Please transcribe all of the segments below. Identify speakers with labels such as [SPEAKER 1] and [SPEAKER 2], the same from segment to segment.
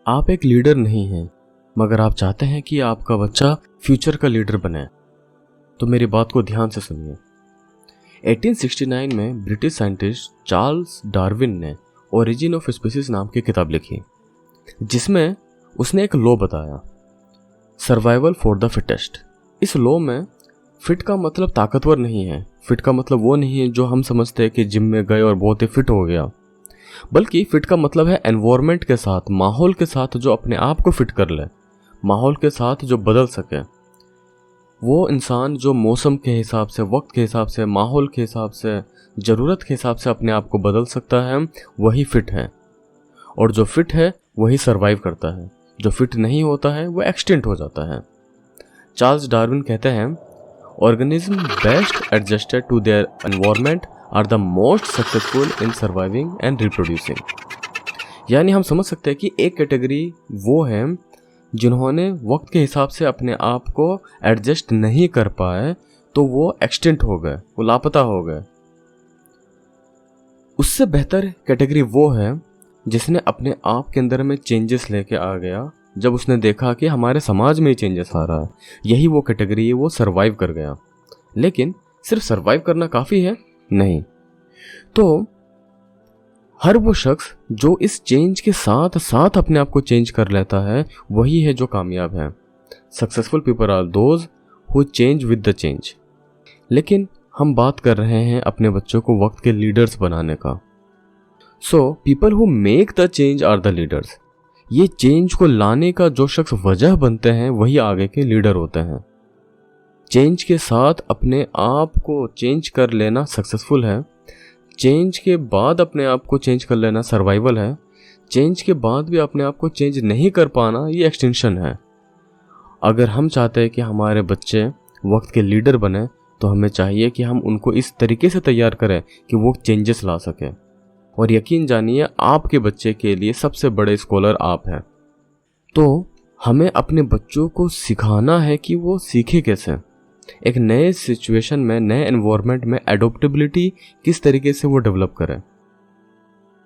[SPEAKER 1] आप एक लीडर नहीं हैं, मगर आप चाहते हैं कि आपका बच्चा फ्यूचर का लीडर बने। तो मेरी बात को ध्यान से सुनिए। 1869 में ब्रिटिश साइंटिस्ट चार्ल्स डार्विन ने ओरिजिन ऑफ स्पीसीज नाम की किताब लिखी, जिसमें उसने एक लॉ बताया, सर्वाइवल फॉर द फिटेस्ट। इस लॉ में फिट का मतलब ताकतवर नहीं है, फिट का मतलब वो नहीं है जो हम समझते हैं कि जिम में गए और बहुत ही फिट हो गया, बल्कि फिट का मतलब है एनवायरनमेंट के साथ, माहौल के साथ जो अपने आप को फिट कर ले, माहौल के साथ जो बदल सके। वो इंसान जो मौसम के हिसाब से, वक्त के हिसाब से, माहौल के हिसाब से, ज़रूरत के हिसाब से अपने आप को बदल सकता है, वही फिट है। और जो फिट है वही सरवाइव करता है, जो फिट नहीं होता है वो एक्सटिंक्ट हो जाता है। चार्ल्स डार्विन कहते हैं, organism best adjusted to their environment are the most successful in surviving and reproducing. यानी हम समझ सकते हैं कि एक कैटेगरी वो है जिन्होंने वक्त के हिसाब से अपने आप को एडजस्ट नहीं कर पाए, तो वो एक्सटिंक्ट हो गए, वो लापता हो गए। उससे बेहतर कैटेगरी वो है जिसने अपने आप के अंदर में चेंजेस लेके आ गया, जब उसने देखा कि हमारे समाज में ही चेंजेस आ रहा है। यही वो कैटेगरी है, वो सरवाइव कर गया। लेकिन सिर्फ सरवाइव करना काफ़ी है? नहीं। तो हर वो शख्स जो इस चेंज के साथ साथ अपने आप को चेंज कर लेता है, वही है जो कामयाब है। Successful people are those who change with the change. लेकिन हम बात कर रहे हैं अपने बच्चों को वक्त के लीडर्स बनाने का। So people who make the change are the leaders. ये चेंज को लाने का जो शख्स वजह बनते हैं, वही आगे के लीडर होते हैं। चेंज के साथ अपने आप को चेंज कर लेना सक्सेसफुल है, चेंज के बाद अपने आप को चेंज कर लेना सर्वाइवल है, चेंज के बाद भी अपने आप को चेंज नहीं कर पाना ये एक्सटेंशन है। अगर हम चाहते हैं कि हमारे बच्चे वक्त के लीडर बने, तो हमें चाहिए कि हम उनको इस तरीके से तैयार करें कि वो चेंजेस ला सकें। और यकीन जानिए, आपके बच्चे के लिए सबसे बड़े स्कॉलर आप हैं। तो हमें अपने बच्चों को सिखाना है कि वो सीखे कैसे, एक नए सिचुएशन में, नए एनवायरनमेंट में एडोप्टेबिलिटी किस तरीके से वो डेवलप करें।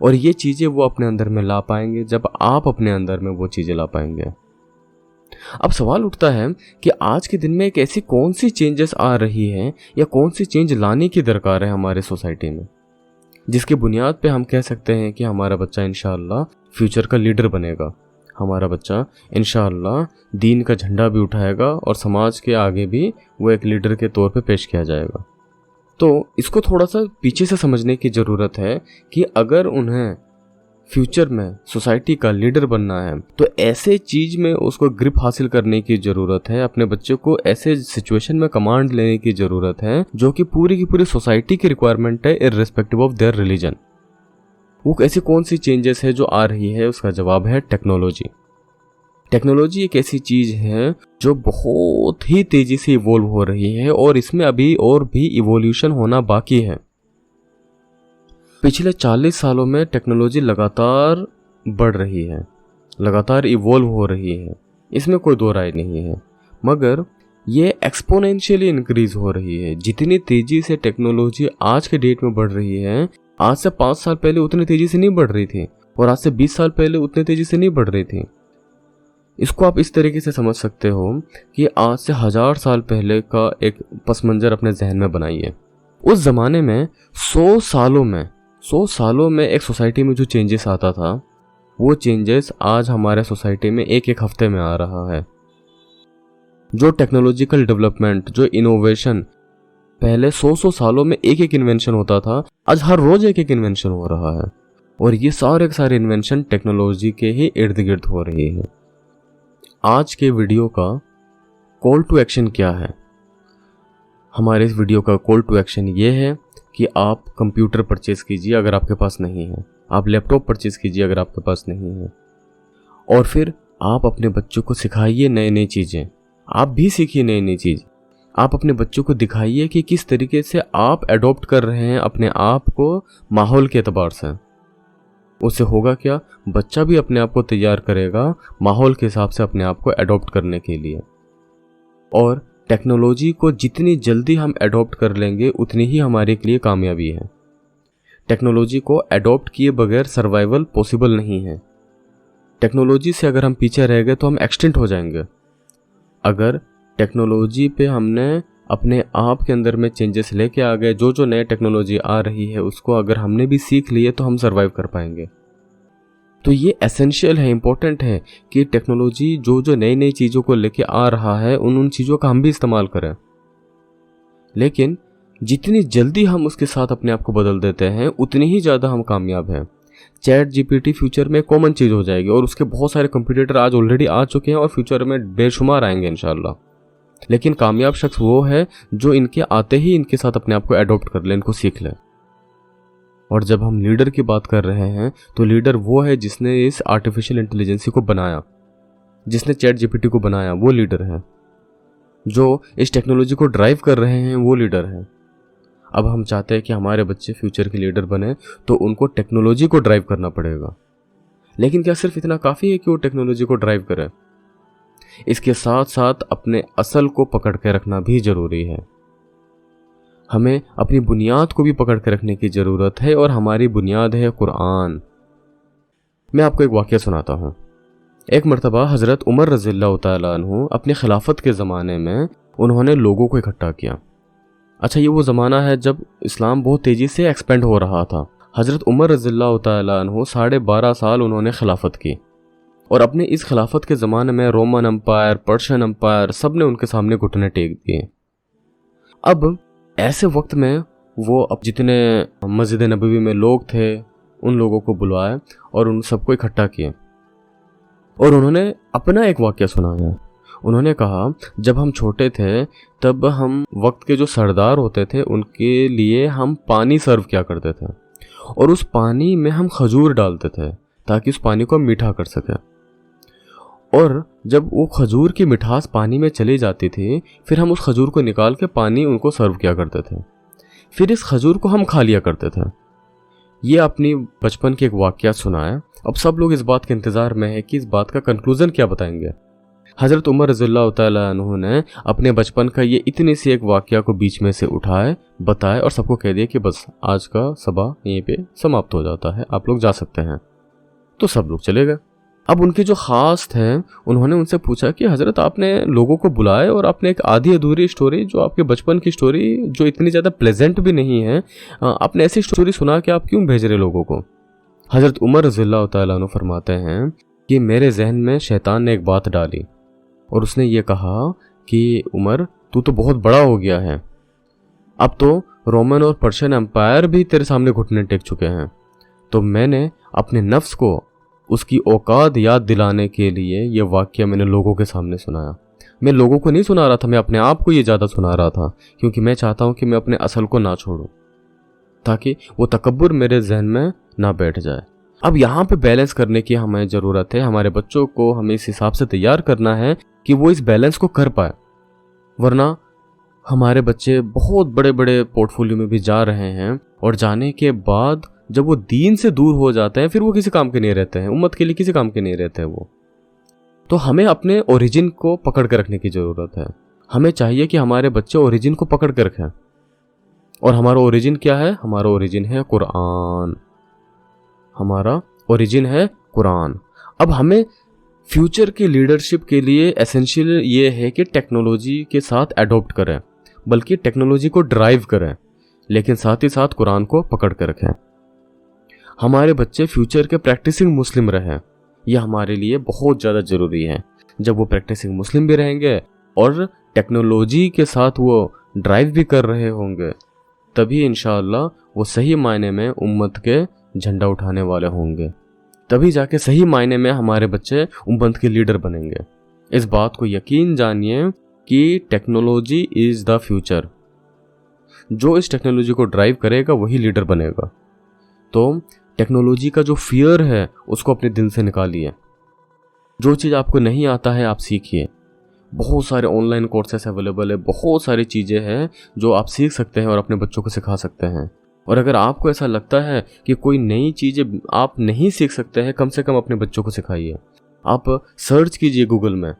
[SPEAKER 1] और ये चीज़ें वो अपने अंदर में ला पाएंगे जब आप अपने अंदर में वो चीज़ें ला पाएंगे। अब सवाल उठता है कि आज के दिन में एक ऐसी कौन सी चेंजेस आ रही हैं या कौन सी चेंज लाने की दरकार है हमारे सोसाइटी में, जिसकी बुनियाद पे हम कह सकते हैं कि हमारा बच्चा इंशाअल्लाह फ्यूचर का लीडर बनेगा, हमारा बच्चा इंशाअल्लाह दीन का झंडा भी उठाएगा और समाज के आगे भी वो एक लीडर के तौर पे पेश किया जाएगा। तो इसको थोड़ा सा पीछे से समझने की ज़रूरत है कि अगर उन्हें फ्यूचर में सोसाइटी का लीडर बनना है, तो ऐसे चीज़ में उसको ग्रिप हासिल करने की ज़रूरत है। अपने बच्चों को ऐसे सिचुएशन में कमांड लेने की ज़रूरत है जो कि पूरी की पूरी सोसाइटी की रिक्वायरमेंट है, इर्रेस्पेक्टिव ऑफ देयर रिलीजन। वो ऐसी कौन सी चेंजेस है जो आ रही है? उसका जवाब है टेक्नोलॉजी। टेक्नोलॉजी एक ऐसी चीज़ है जो बहुत ही तेज़ी से इवॉल्व हो रही है और इसमें अभी और भी इवोल्यूशन होना बाकी है। पिछले 40 सालों में टेक्नोलॉजी लगातार बढ़ रही है, लगातार इवॉल्व हो रही है, इसमें कोई दो राय नहीं है। मगर ये एक्सपोनेंशियली इंक्रीज हो रही है। जितनी तेज़ी से टेक्नोलॉजी आज के डेट में बढ़ रही है, आज से 5 साल पहले उतनी तेज़ी से नहीं बढ़ रही थी, और आज से 20 साल पहले उतनी तेज़ी से नहीं बढ़ रही थी। इसको आप इस तरीके से समझ सकते हो कि आज से 1000 साल पहले का एक पस मंज़र अपने जहन में बनाइए। उस ज़माने में 100 सालों में एक सोसाइटी में जो चेंजेस आता था, वो चेंजेस आज हमारे सोसाइटी में एक हफ्ते में आ रहा है। जो टेक्नोलॉजिकल डेवलपमेंट, जो इनोवेशन, पहले 100 सालों में एक इन्वेंशन होता था, आज हर रोज एक इन्वेंशन हो रहा है। और ये सारे के सारे इन्वेंशन टेक्नोलॉजी के ही इर्द गिर्द हो रही है। आज के वीडियो का कॉल टू एक्शन क्या है? हमारे इस वीडियो का कॉल टू एक्शन ये है कि आप कंप्यूटर परचेज कीजिए अगर आपके पास नहीं है, आप लैपटॉप परचेज कीजिए अगर आपके पास नहीं है, और फिर आप अपने बच्चों को सिखाइए नई नई चीज़ें। आप भी सीखिए नई नई चीज़। आप अपने बच्चों को दिखाइए कि किस तरीके से आप एडॉप्ट कर रहे हैं अपने आप को माहौल के एतबार से। उससे होगा क्या? बच्चा भी अपने आप को तैयार करेगा माहौल के हिसाब से अपने आप को एडॉप्ट करने के लिए। और टेक्नोलॉजी को जितनी जल्दी हम एडॉप्ट कर लेंगे, उतनी ही हमारे लिए कामयाबी है। टेक्नोलॉजी को एडॉप्ट किए बगैर सर्वाइवल पॉसिबल नहीं है। टेक्नोलॉजी से अगर हम पीछे रह गए तो हम एक्सटिंक्ट हो जाएंगे। अगर टेक्नोलॉजी पे हमने अपने आप के अंदर में चेंजेस लेके आ गए, जो जो नए टेक्नोलॉजी आ रही है उसको अगर हमने भी सीख लिए तो हम सर्वाइव कर पाएंगे। तो ये एसेंशियल है, इम्पोर्टेंट है कि टेक्नोलॉजी जो जो नई नई चीज़ों को लेके आ रहा है उन चीज़ों का हम भी इस्तेमाल करें। लेकिन जितनी जल्दी हम उसके साथ अपने आप को बदल देते हैं उतनी ही ज़्यादा हम कामयाब हैं। चैट जीपीटी फ्यूचर में कॉमन चीज़ हो जाएगी और उसके बहुत सारे कंप्यूटर आज ऑलरेडी आ चुके हैं और फ्यूचर में बेशुमार आएंगे इंशाल्लाह। लेकिन कामयाब शख्स वो है जो इनके आते ही इनके साथ अपने आप को एडॉप्ट कर ले, इनको सीख ले। और जब हम लीडर की बात कर रहे हैं तो लीडर वो है जिसने इस आर्टिफिशियल इंटेलिजेंसी को बनाया, जिसने चैट जीपीटी को बनाया, वो लीडर है। जो इस टेक्नोलॉजी को ड्राइव कर रहे हैं वो लीडर है। अब हम चाहते हैं कि हमारे बच्चे फ्यूचर के लीडर बने तो उनको टेक्नोलॉजी को ड्राइव करना पड़ेगा। लेकिन क्या सिर्फ इतना काफ़ी है कि वो टेक्नोलॉजी को ड्राइव करें? इसके साथ साथ अपने असल को पकड़ के रखना भी ज़रूरी है। हमें अपनी बुनियाद को भी पकड़ के रखने की ज़रूरत है और हमारी बुनियाद है कुरान। मैं आपको एक वाक़या सुनाता हूँ। एक मरतबा हज़रत उमर रज़ियल्लाहु तआला अन्हु अपने खिलाफत के ज़माने में उन्होंने लोगों को इकट्ठा किया। अच्छा, ये वो ज़माना है जब इस्लाम बहुत तेज़ी से एक्सपेंड हो रहा था। हज़रत उमर रज़ियल्लाहु तआला अन्हु 12.5 साल उन्होंने खिलाफत की और अपने इस खिलाफत के ज़माने में रोमन एम्पायर, पर्शियन एम्पायर सब ने उनके सामने घुटने टेक दिए। अब ऐसे वक्त में वो अब जितने मस्जिद नबवी में लोग थे उन लोगों को बुलवाए और उन सबको इकट्ठा किए और उन्होंने अपना एक वाक़या सुनाया। उन्होंने कहा, जब हम छोटे थे तब हम वक्त के जो सरदार होते थे उनके लिए हम पानी सर्व किया करते थे और उस पानी में हम खजूर डालते थे ताकि उस पानी को हम मीठा कर सकें। और जब वो खजूर की मिठास पानी में चली जाती थी फिर हम उस खजूर को निकाल के पानी उनको सर्व किया करते थे। फिर इस खजूर को हम खा लिया करते थे। ये अपनी बचपन की एक वाक़या सुनाया। अब सब लोग इस बात के इंतज़ार में है कि इस बात का कंक्लूज़न क्या बताएंगे। हज़रत उमर रज़ियल्लाहु तआला अन्हु ने अपने बचपन का ये इतनी सी एक वाक़या को बीच में से उठाए, बताए और सबको कह दिया कि बस आज का सबा यहीं पे समाप्त हो जाता है, आप लोग जा सकते हैं। तो सब लोग चले गए। अब उनके जो ख़ास थे उन्होंने उनसे पूछा कि हज़रत आपने लोगों को बुलाए और आपने एक आधी अधूरी स्टोरी, जो आपके बचपन की स्टोरी जो इतनी ज़्यादा प्लेजेंट भी नहीं है, आपने ऐसी स्टोरी सुना कि आप क्यों भेज रहे लोगों को? हज़रत उमर रज़ियल्लाहु तआला अन्हु फरमाते हैं कि मेरे जहन में शैतान ने एक बात डाली और उसने ये कहा कि उमर तू तो बहुत बड़ा हो गया है, अब तो रोमन और पर्शियन एम्पायर भी तेरे सामने घुटने टेक चुके हैं। तो मैंने अपने नफ्स को उसकी औकात याद दिलाने के लिए ये वाक़या मैंने लोगों के सामने सुनाया। मैं लोगों को नहीं सुना रहा था, मैं अपने आप को ये ज़्यादा सुना रहा था, क्योंकि मैं चाहता हूँ कि मैं अपने असल को ना छोड़ूं ताकि वो तकब्बुर मेरे जहन में ना बैठ जाए। अब यहाँ पे बैलेंस करने की हमें ज़रूरत है। हमारे बच्चों को हमें इस हिसाब से तैयार करना है कि वो इस बैलेंस को कर पाए, वरना हमारे बच्चे बहुत बड़े बड़े पोर्टफोलियो में भी जा रहे हैं और जाने के बाद जब वो दीन से दूर हो जाते हैं फिर वो किसी काम के नहीं रहते हैं, उम्मत के लिए किसी काम के नहीं रहते हैं वो। तो हमें अपने ओरिजिन को पकड़ कर रखने की ज़रूरत है। हमें चाहिए कि हमारे बच्चे ओरिजिन को पकड़ कर रखें। और हमारा ओरिजिन क्या है? हमारा ओरिजिन है कुरान। हमारा ओरिजिन है कुरान। अब हमें फ्यूचर की लीडरशिप के लिए एसेंशियल ये है कि टेक्नोलॉजी के साथ एडॉप्ट करें, बल्कि टेक्नोलॉजी को ड्राइव करें, लेकिन साथ ही साथ कुरान को पकड़ कर रखें। हमारे बच्चे फ्यूचर के प्रैक्टिसिंग मुस्लिम रहें, यह हमारे लिए बहुत ज़्यादा ज़रूरी है। जब वो प्रैक्टिसिंग मुस्लिम भी रहेंगे और टेक्नोलॉजी के साथ वो ड्राइव भी कर रहे होंगे, तभी इंशाअल्लाह वो सही मायने में उम्मत के झंडा उठाने वाले होंगे। तभी जाके सही मायने में हमारे बच्चे उम्मत के लीडर बनेंगे। इस बात को यकीन जानिए कि टेक्नोलॉजी इज़ द फ्यूचर। जो इस टेक्नोलॉजी को ड्राइव करेगा वही लीडर बनेगा। तो टेक्नोलॉजी का जो फियर है उसको अपने दिल से निकालिए। जो चीज़ आपको नहीं आता है आप सीखिए। बहुत सारे ऑनलाइन कोर्सेस अवेलेबल है, बहुत सारी चीज़ें हैं जो आप सीख सकते हैं और अपने बच्चों को सिखा सकते हैं। और अगर आपको ऐसा लगता है कि कोई नई चीज़ें आप नहीं सीख सकते हैं, कम से कम अपने बच्चों को सिखाइए। आप सर्च कीजिए गूगल में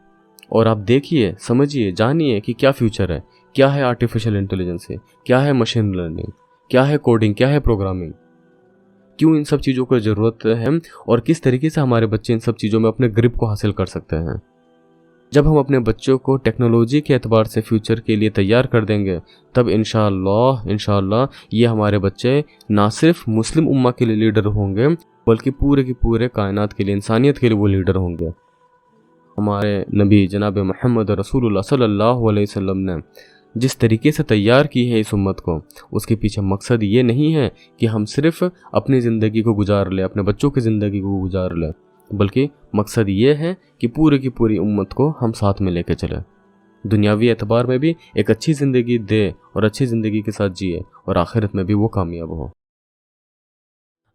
[SPEAKER 1] और आप देखिए, समझिए, जानिए कि क्या फ्यूचर है, क्या है आर्टिफिशियल इंटेलिजेंस, क्या है मशीन लर्निंग, क्या है कोडिंग, क्या है प्रोग्रामिंग। क्यों इन सब चीज़ों को ज़रूरत है और किस तरीके से हमारे बच्चे इन सब चीज़ों में अपने ग्रिप को हासिल कर सकते हैं। जब हम अपने बच्चों को टेक्नोलॉजी के एतबार से फ्यूचर के लिए तैयार कर देंगे, तब इंशाअल्लाह ये हमारे बच्चे ना सिर्फ मुस्लिम उम्मा के लिए लीडर होंगे, बल्कि पूरे के पूरे कायनात के लिए, इंसानियत के लिए वो लीडर होंगे। हमारे नबी जनाब मोहम्मद रसूलुल्लाह सल्लल्लाहु अलैहि वसल्लम ने जिस तरीके से तैयार की है इस उम्मत को, उसके पीछे मकसद ये नहीं है कि हम सिर्फ अपनी ज़िंदगी को गुजार लें, अपने बच्चों की ज़िंदगी को गुजार लें, बल्कि मकसद ये है कि पूरी की पूरी उम्मत को हम साथ में लेके चलें, दुनियावी एतबार में भी एक अच्छी ज़िंदगी दे और अच्छी ज़िंदगी के साथ जिए और आखिरत में भी वो कामयाब हो।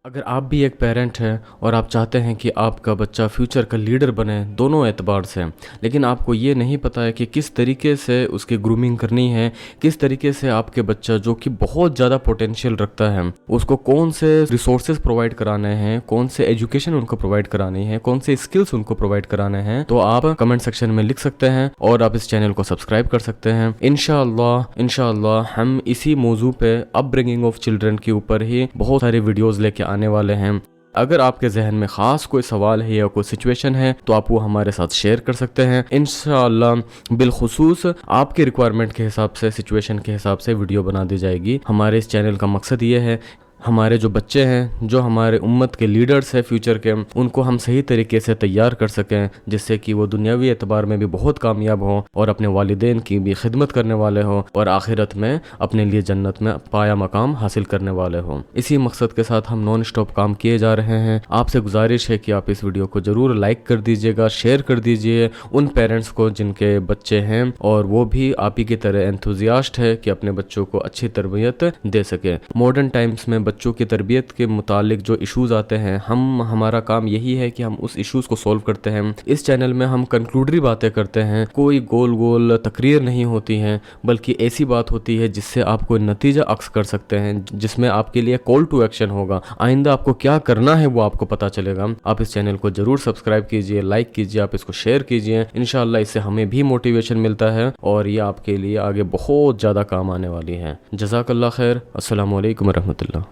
[SPEAKER 1] अगर आप भी एक पेरेंट हैं और आप चाहते हैं कि आपका बच्चा फ्यूचर का लीडर बने दोनों एतबार से, लेकिन आपको ये नहीं पता है कि किस तरीके से उसकी ग्रूमिंग करनी है, किस तरीके से आपके बच्चा जो कि बहुत ज़्यादा पोटेंशियल रखता है उसको कौन से रिसोर्सेज प्रोवाइड कराने हैं, कौन से एजुकेशन उनको प्रोवाइड करानी है, कौन से स्किल्स उनको प्रोवाइड कराने हैं, तो आप कमेंट सेक्शन में लिख सकते हैं और आप इस चैनल को सब्सक्राइब कर सकते हैं। इंशाअल्लाह हम इसी मौजू पे अपब्रिंगिंग ऑफ चिल्ड्रन के ऊपर ही बहुत सारे वीडियोज़ लेके आने वाले हैं। अगर आपके जहन में ख़ास कोई सवाल है या कोई सिचुएशन है तो आप वो हमारे साथ शेयर कर सकते हैं। इंशाअल्लाह बिलखुसूस आपके रिक्वायरमेंट के हिसाब से, सिचुएशन के हिसाब से वीडियो बना दी जाएगी। हमारे इस चैनल का मकसद ये है हमारे जो बच्चे हैं, जो हमारे उम्मत के लीडर्स हैं फ्यूचर के, उनको हम सही तरीके से तैयार कर सकें, जिससे कि वो दुनियावी एतबार में भी बहुत कामयाब हों और अपने वालिदैन की भी खिदमत करने वाले हों और आखिरत में अपने लिए जन्नत में पाया मकाम हासिल करने वाले हों। इसी मकसद के साथ हम नॉन स्टॉप काम किए जा रहे हैं। आपसे गुजारिश है कि आप इस वीडियो को ज़रूर लाइक कर दीजिएगा, शेयर कर दीजिए उन पेरेंट्स को जिनके बच्चे हैं और वो भी आप ही की तरह एंथुजियास्ट है कि अपने बच्चों को अच्छी तरबियत दे सके। मॉडर्न टाइम्स में बच्चों की तरबियत के मुतालिक जो इश्यूज़ आते हैं, हमारा काम यही है कि हम उस इश्यूज़ को सॉल्व करते हैं। इस चैनल में हम कंक्लूडरी बातें करते हैं, कोई गोल तकरीर नहीं होती हैं, बल्कि ऐसी बात होती है जिससे आप कोई नतीजा अक्स कर सकते हैं, जिसमें आपके लिए कॉल टू एक्शन होगा। आइंदा आपको क्या करना है वो आपको पता चलेगा। आप इस चैनल को ज़रूर सब्सक्राइब कीजिए, लाइक कीजिए, आप इसको शेयर कीजिए। इंशाअल्लाह इससे हमें भी मोटिवेशन मिलता है और ये आपके लिए आगे बहुत ज़्यादा काम आने वाली है। जज़ाकल्लाह खैर। अस्सलामु अलैकुम रहमतुल्लाह।